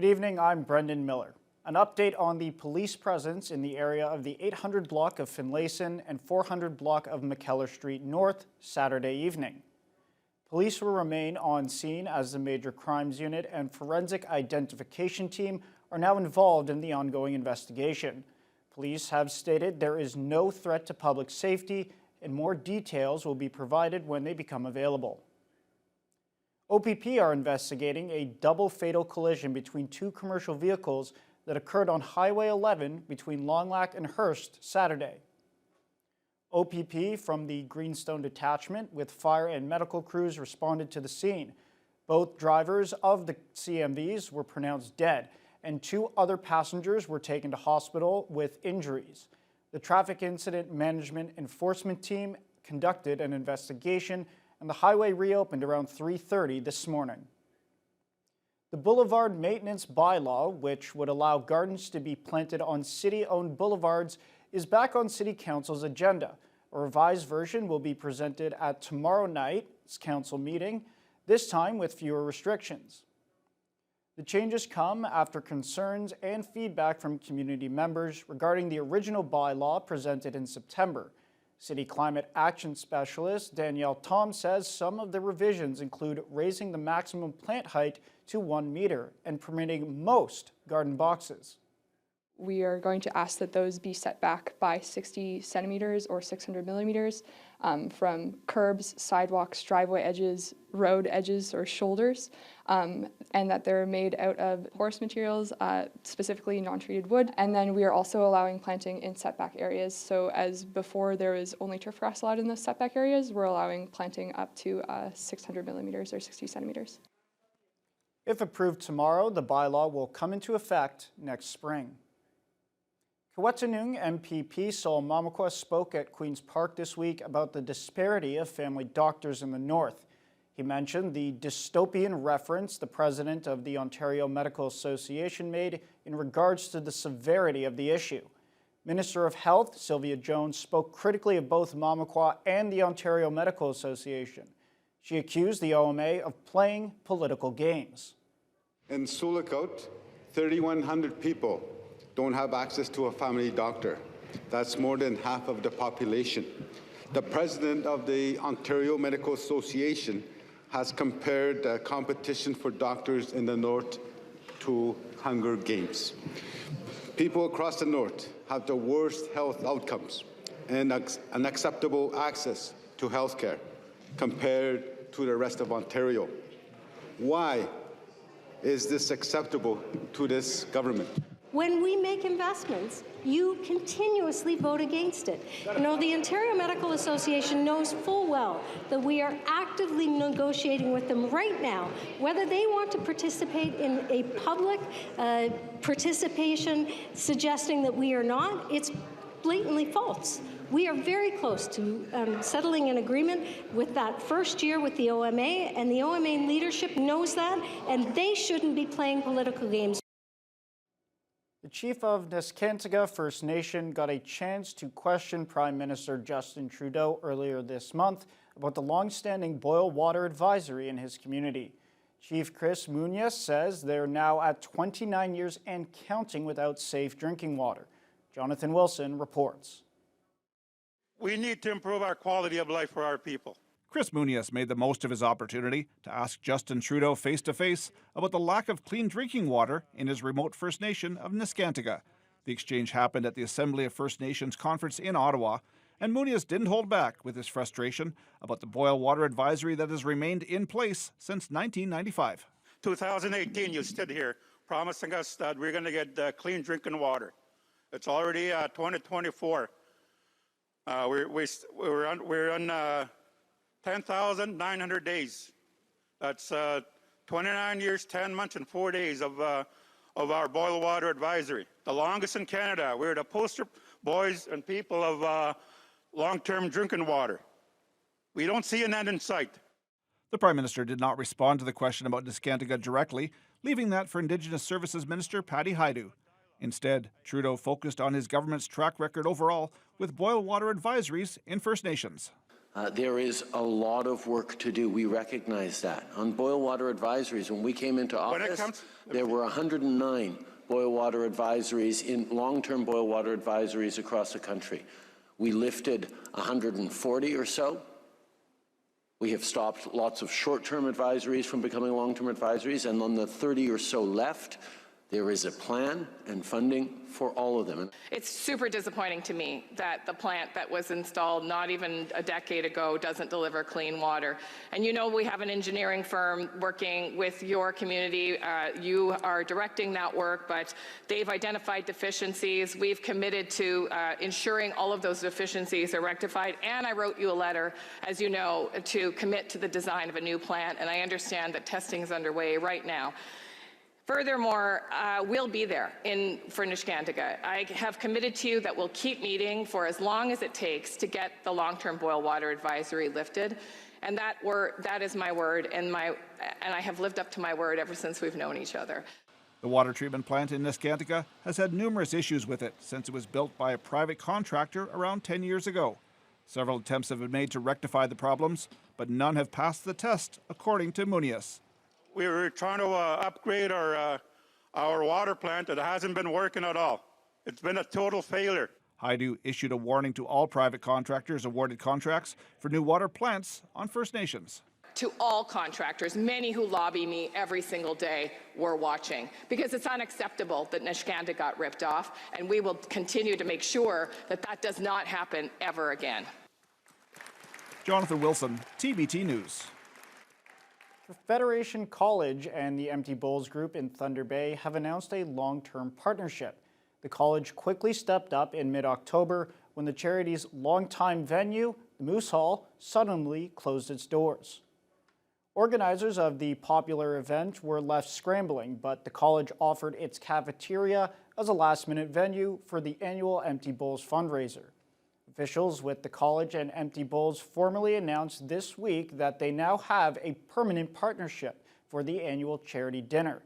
Good evening, I'm Brendan Miller. An update on the police presence in the area of the 800 block of Finlayson and 400 block of McKellar Street North Saturday evening. Police will remain on scene as the Major Crimes Unit and Forensic Identification Team are now involved in the ongoing investigation. Police have stated there is no threat to public safety and more details will be provided when they become available. OPP are investigating a double fatal collision between two commercial vehicles that occurred on Highway 11 between Longlac and Hearst Saturday. OPP from the Greenstone Detachment with fire and medical crews responded to the scene. Both drivers of the CMVs were pronounced dead, and two other passengers were taken to hospital with injuries. The Traffic Incident Management Enforcement Team conducted an investigation and the highway reopened around 3:30 this morning. The Boulevard Maintenance Bylaw, which would allow gardens to be planted on city-owned boulevards, is back on City Council's agenda. A revised version will be presented at tomorrow night's council meeting, this time with fewer restrictions. The changes come after concerns and feedback from community members regarding the original bylaw presented in September. City Climate Action Specialist Danielle Tom says some of the revisions include raising the maximum plant height to 1 meter and permitting most garden boxes. We are going to ask that those be set back by 60 centimeters or 600 millimeters from curbs, sidewalks, driveway edges, road edges or shoulders, and that they're made out of porous materials, specifically non-treated wood. And then we are also allowing planting in setback areas. So as before there was only turf grass allowed in those setback areas, we're allowing planting up to 600 millimeters or 60 centimeters. If approved tomorrow, the bylaw will come into effect next spring. Kawetanung MPP Sol Mamakwa spoke at Queen's Park this week about the disparity of family doctors in the north. He mentioned the dystopian reference the president of the Ontario Medical Association made in regards to the severity of the issue. Minister of Health Sylvia Jones spoke critically of both Mamakwa and the Ontario Medical Association. She accused the OMA of playing political games. In Sulikout, 3,100 people don't have access to a family doctor. That's more than half of the population. The president of the Ontario Medical Association has compared the competition for doctors in the north to Hunger Games. People across the north have the worst health outcomes and unacceptable access to health care compared to the rest of Ontario. Why is this acceptable to this government? When we make investments, you continuously vote against it. You know, the Ontario Medical Association knows full well that we are actively negotiating with them right now whether they want to participate in a public participation suggesting that we are not. It's blatantly false. We are very close to settling an agreement with that first year with the OMA, and the OMA leadership knows that, and they shouldn't be playing political games. The chief of Neskantaga First Nation got a chance to question Prime Minister Justin Trudeau earlier this month about the long-standing boil water advisory in his community. Chief Chris Munoz says they're now at 29 years and counting without safe drinking water. Jonathan Wilson reports. We need to improve our quality of life for our people. Chris Munoz made the most of his opportunity to ask Justin Trudeau face-to-face about the lack of clean drinking water in his remote First Nation of Neskantaga. The exchange happened at the Assembly of First Nations conference in Ottawa, and Munoz didn't hold back with his frustration about the boil water advisory that has remained in place since 1995. 2018, you stood here promising us that we're going to get clean drinking water. It's already 2024. We're on 10,900 days. That's 29 years, 10 months, and 4 days of our boil water advisory. The longest in Canada. We're the poster boys and people of long-term drinking water. We don't see an end in sight. The Prime Minister did not respond to the question about Neskantaga directly, leaving that for Indigenous Services Minister Patty Hajdu. Instead, Trudeau focused on his government's track record overall with boil water advisories in First Nations. There is a lot of work to do. We recognize that. On boil water advisories, when we came into office, there were 109 boil water advisories, in long-term boil water advisories across the country. We lifted 140 or so. We have stopped lots of short-term advisories from becoming long-term advisories, and on the 30 or so left, there is a plan and funding for all of them. It's super disappointing to me that the plant that was installed not even a decade ago doesn't deliver clean water. And you know we have an engineering firm working with your community. You are directing that work, but they've identified deficiencies. We've committed to ensuring all of those deficiencies are rectified. And I wrote you a letter, as you know, to commit to the design of a new plant. And I understand that testing is underway right now. Furthermore, we'll be there for Neskantaga. I have committed to you that we'll keep meeting for as long as it takes to get the long-term boil water advisory lifted. And that is my word, and I have lived up to my word ever since we've known each other. The water treatment plant in Neskantaga has had numerous issues with it since it was built by a private contractor around 10 years ago. Several attempts have been made to rectify the problems, but none have passed the test, according to Munias. We were trying to upgrade our water plant. It hasn't been working at all. It's been a total failure. Haidu issued a warning to all private contractors awarded contracts for new water plants on First Nations. To all contractors, many who lobby me every single day, we're watching, because it's unacceptable that Neskantaga got ripped off, and we will continue to make sure that that does not happen ever again. Jonathan Wilson, TBT News. Federation College and the Empty Bowls Group in Thunder Bay have announced a long-term partnership. The college quickly stepped up in mid-October when the charity's longtime venue, the Moose Hall, suddenly closed its doors. Organizers of the popular event were left scrambling, but the college offered its cafeteria as a last-minute venue for the annual Empty Bowls fundraiser. Officials with the college and Empty Bowls formally announced this week that they now have a permanent partnership for the annual charity dinner.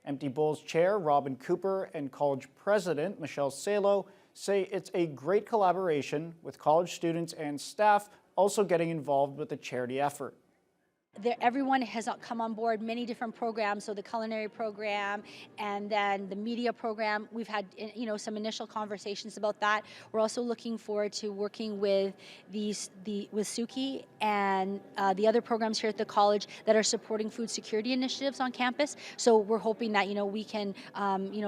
Empty Bowls Chair Robin Cooper and college president Michelle Salo say it's a great collaboration, with college students and staff also getting involved with the charity effort. Everyone has come on board, many different programs, so the culinary program and then the media program. We've had some initial conversations about that. We're also looking forward to working with with Suki and the other programs here at the college that are supporting food security initiatives on campus. So we're hoping that we can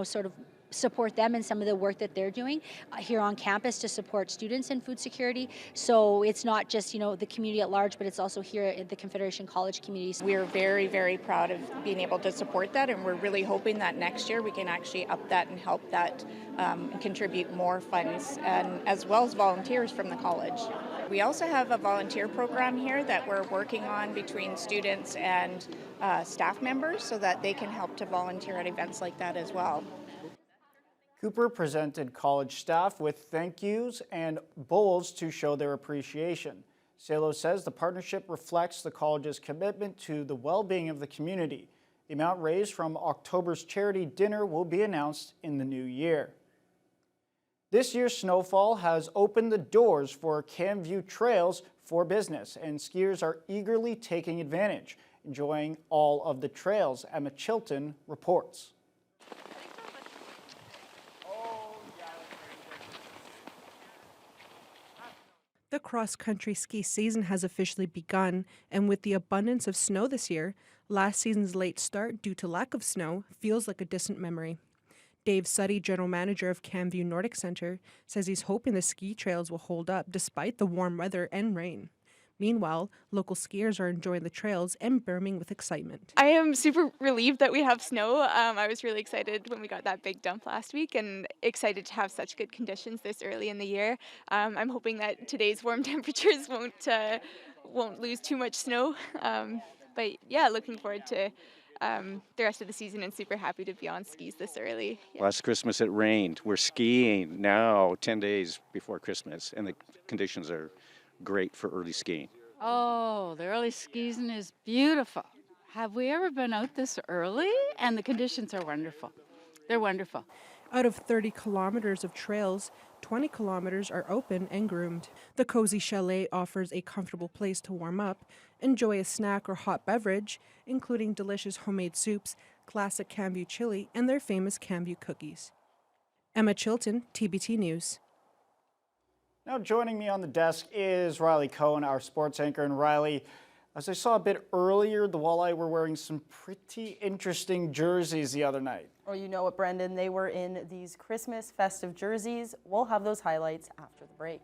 sort of support them in some of the work that they're doing here on campus to support students in food security. So it's not just the community at large, but it's also here at the Confederation College community. We're very, very proud of being able to support that, and we're really hoping that next year we can actually up that and help that and contribute more funds, and as well as volunteers from the college. We also have a volunteer program here that we're working on between students and staff members so that they can help to volunteer at events like that as well. Cooper presented college staff with thank yous and bowls to show their appreciation. Salo says the partnership reflects the college's commitment to the well-being of the community. The amount raised from October's charity dinner will be announced in the new year. This year's snowfall has opened the doors for Camview Trails for business, and skiers are eagerly taking advantage, enjoying all of the trails. Emma Chilton reports. The cross-country ski season has officially begun, and with the abundance of snow this year, last season's late start due to lack of snow feels like a distant memory. Dave Suddy, general manager of Camview Nordic Centre, says he's hoping the ski trails will hold up despite the warm weather and rain. Meanwhile, local skiers are enjoying the trails and brimming with excitement. I am super relieved that we have snow. I was really excited when we got that big dump last week and excited to have such good conditions this early in the year. I'm hoping that today's warm temperatures won't lose too much snow. But yeah, looking forward to the rest of the season and super happy to be on skis this early. Yeah. Last Christmas it rained. We're skiing now 10 days before Christmas, and the conditions are great for early skiing. Oh, the early skiing is beautiful. Have we ever been out this early? And the conditions are wonderful. They're wonderful. Out of 30 kilometers of trails, 20 kilometers are open and groomed. The Cozy Chalet offers a comfortable place to warm up, enjoy a snack or hot beverage, including delicious homemade soups, classic Camview chili, and their famous Camview cookies. Emma Chilton, TBT News. Now joining me on the desk is Riley Cohen, our sports anchor. And Riley, as I saw a bit earlier, the Walleye were wearing some pretty interesting jerseys the other night. Well, you know what, Brendan, they were in these Christmas festive jerseys. We'll have those highlights after the break.